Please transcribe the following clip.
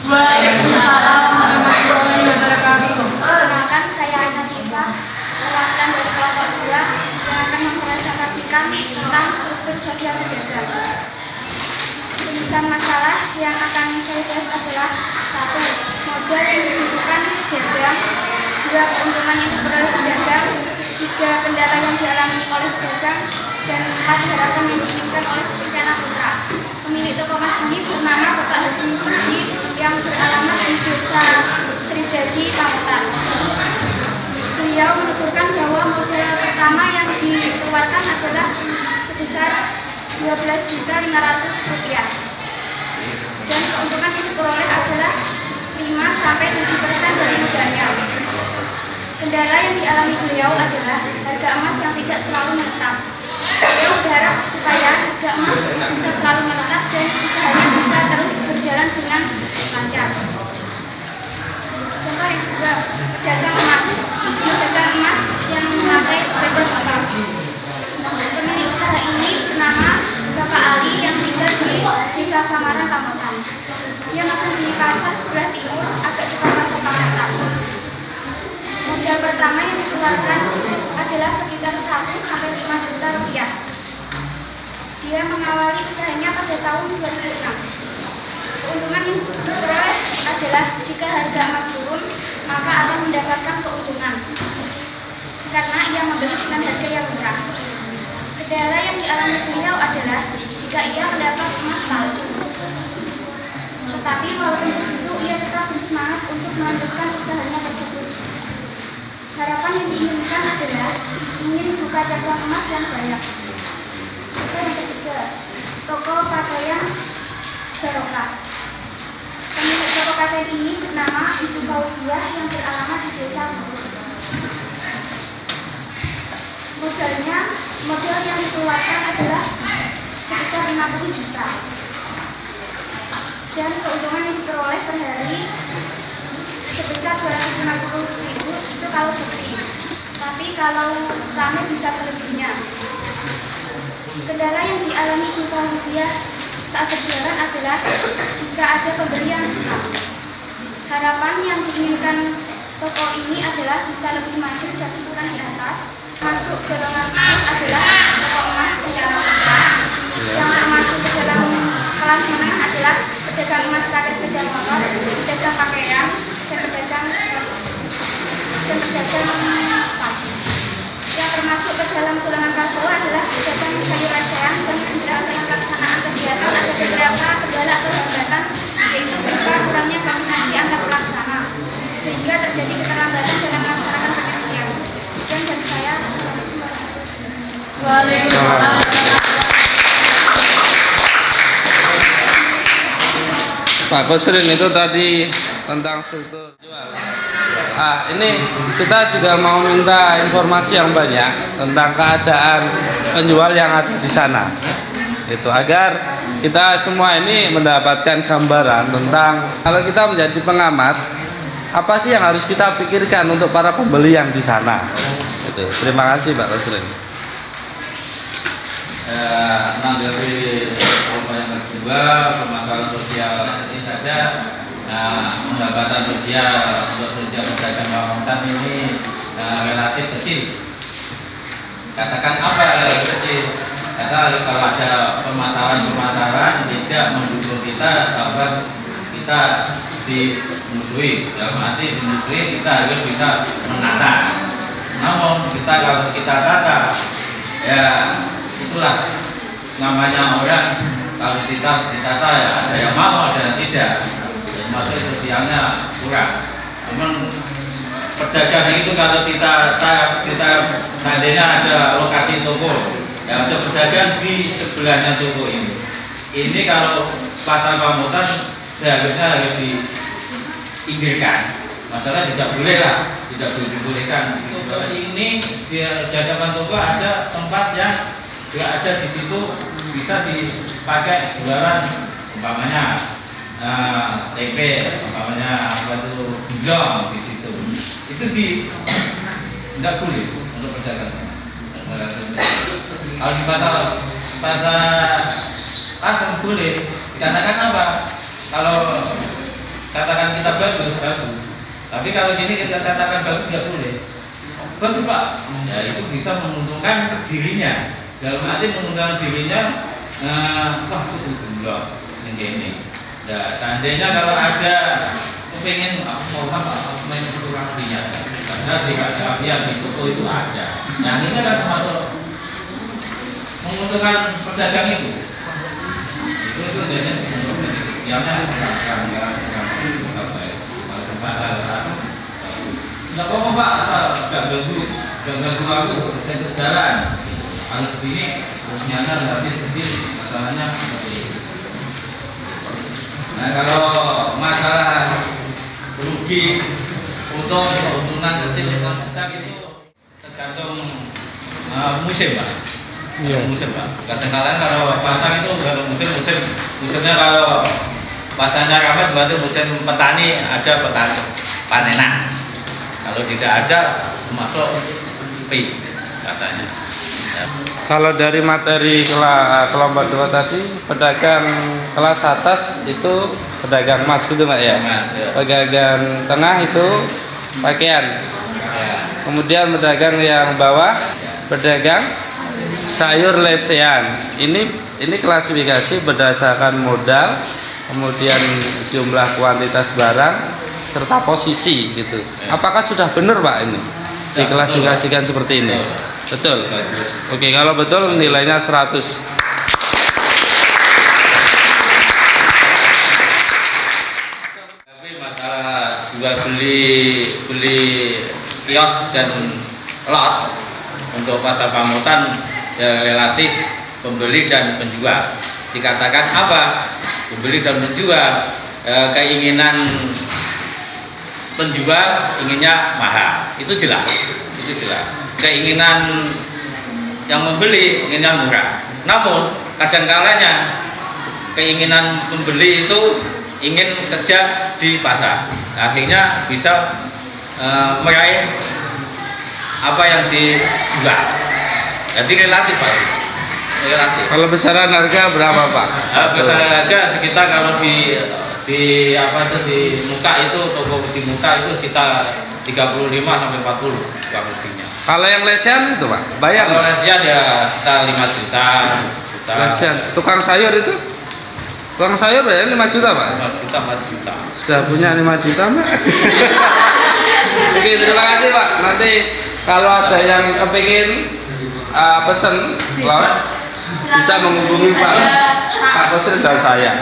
Waalaikumsalam warahmatullahi wabarakatuh. Perkenalkan, saya Anatifah, perwakilan dari kelompok 2 yang akan mempresentasikan tentang struktur sosial pedagang. Tulisan masalah yang akan saya bahas adalah 1. Modal yang dibutuhkan pedagang, 2. Keuntungan yang diperoleh pedagang, 3. Kendala yang dialami oleh pedagang, dan 4. Harapan yang diinginkan oleh rencana putra. Pemilik toko emas ini bernama Bapak Haji Sudi yang beralamat di Desa Sridadi, Pamutan. Beliau menuturkan bahwa modal pertama yang dikeluarkan adalah sebesar Rp12.500.000 dan keuntungan yang diperoleh adalah 5-7% dari modalnya. Kendala yang dialami beliau adalah harga emas yang tidak selalu menetap. Beliau berharap supaya harga emas bisa selalu menetap dan usahanya bisa terus berjalan dengan lancar. Contoh yang kedua, pedagang emas. Pedagang emas yang memakai sepeda motor. Pemilik usaha ini bernama Bapak Ali yang tinggal di Desa Samaran, Pamutan. Dia menghuni pasar sebelah timur agak depan pasar Pamutan. Modal pertama yang dikeluarkan adalah sekitar 1-5 juta rupiah. Dia mengawali usahanya pada tahun 2006. Keuntungan yang diperoleh adalah jika harga emas turun, maka akan mendapatkan keuntungan karena ia membeli dengan harga yang murah. Kendala yang dialami beliau adalah jika ia mendapat emas palsu. Tetapi walaupun begitu, ia tetap bersemangat untuk melanjutkan usahanya tersebut. Harapan yang diinginkan adalah ingin buka cabang emas yang banyak. Yang ketiga, toko pakaian Barokah. Pemilik toko pakaian ini bernama Ibu Fauziah yang beralamat di Desa Bubur. Modal yang dikeluarkan adalah sebesar 60 juta dan keuntungan yang diperoleh per hari sebesar 250.000 itu kalau sepi, tapi kalau ramai bisa selebihnya. Kendala yang dialami Ibu Fauziah saat berjualan adalah jika ada pembeli yang hilang. Harapan yang diinginkan toko ini adalah bisa lebih maju dan sukses di atas. Masuk golongan atas adalah toko emas rencana putra. Yang termasuk ke dalam kelas menengah adalah pedagang emas pakai sepeda motor, pedagang pakaian, dan pedagang sepatu. Yang termasuk ke dalam golongan kelas bawah adalah pedagang sayur rasean dan dalam pelaksanaan kegiatan ada beberapa kendala atau hambatan, yaitu berupa kurangnya koordinasi antar pelaksana sehingga terjadi keterlambatan dalam melaksanakan penelitian. Sekian dari saya. Assalamualaikum warahmatullahi wabarakatuh. Pak Kosrin itu tadi tentang struktur jual. Ini kita juga mau minta informasi yang banyak tentang keadaan penjual yang ada di sana. Itu agar kita semua ini mendapatkan gambaran tentang kalau kita menjadi pengamat, apa sih yang harus kita pikirkan untuk para pembeli yang di sana. Itu. Terima kasih Pak Kosrin. Menanggapi yang kedua, permasalahan sosial ini saja. Pendapatan sosial untuk sosial pedagang Pamutan ini relatif kecil. Katakan apa relatif kecil? Karena kalau ada permasalahan tidak mendukung kita, bahwa kita dimusuhi. Dalam arti dimusuhi, kita harus bisa menata. Namun kalau kita tata, ya itulah namanya orang. Kalau kita ditata ya ada yang mau, ada yang tidak. Masuk sosialnya kurang. Namun pedagang itu kalau kita seandainya ada lokasi toko, ya ada pedagang di sebelahnya toko ini. Ini kalau pasar Pamutan seharusnya harus dipinggirkan. Masalah tidak boleh lah, tidak dibolehkan. Ini di hadapan toko ada tempat yang juga ada di situ bisa dipakai jualan, umpamanya TP, umpamanya apa itu bilong di situ. Itu tidak boleh untuk pedagang. Kalau di pasar boleh, dikarenakan apa? Kalau katakan kita bagus, bagus. Tapi kalau gini kita katakan bagus nggak boleh. Bagus Pak, ya itu bisa menguntungkan dirinya. Dalam arti menguntungkan dirinya, wah itu belum ini. Nah, seandainya kalau ada pengen aku mau apa, aku main fotografinya, karena di fotografi yang di foto itu ada. Yang ini kan termasuk menguntungkan pedagang itu. Itu jadi sosialnya nggak apa-apa Pak, asal nggak ganggu aku, saya berjalan. Kalau di sini ternyata berarti kecil, masalahnya seperti itu. Nah kalau masalah rugi, untung, keuntungan kecil atau besar itu tergantung musim Pak. Iya. Musim Pak. Kadang-kadang kalau pasar itu kalau musimnya kalau pasarnya ramai berarti musim petani ada petani panenan. Kalau tidak ada masuk sepi rasanya. Ya. Kalau dari materi kelompok 2 tadi, pedagang kelas atas itu pedagang emas gitu Pak ya? Mas, ya. Pedagang tengah itu pakaian. Ya. Kemudian pedagang yang bawah, pedagang sayur lesehan. Ini klasifikasi berdasarkan modal, kemudian jumlah kuantitas barang serta posisi gitu. Apakah sudah benar Pak ini diklasifikasikan seperti ini? Betul. Oke, kalau betul nilainya 100. Tapi masalah jual beli kios dan los untuk pasar Pamutan ya relatif pembeli dan penjual. Dikatakan apa? Pembeli dan penjual keinginan penjual inginnya mahal, itu jelas. Keinginan yang membeli inginnya murah. Namun kadang-kalanya keinginan pembeli itu ingin kerja di pasar, akhirnya bisa meraih apa yang dijual. Jadi relatif Pak. Relatif. Kalau besaran harga berapa Pak? Besaran harga sekitar kalau di apa itu di muka itu toko di muka itu sekitar 35 sampai 40 kurang lebihnya. Kalau yang lesehan itu Pak, bayar Kalau nggak? lesehan ya sekitar 5 juta. Lesehan. Tukang sayur itu? Tukang sayur bayar 5 juta Pak? 5 juta, 4 juta. Sudah punya 5 juta Pak? Oke, terima kasih Pak. Nanti kalau ada yang kepingin pesen los, bisa menghubungi Pak Kusrin dan saya.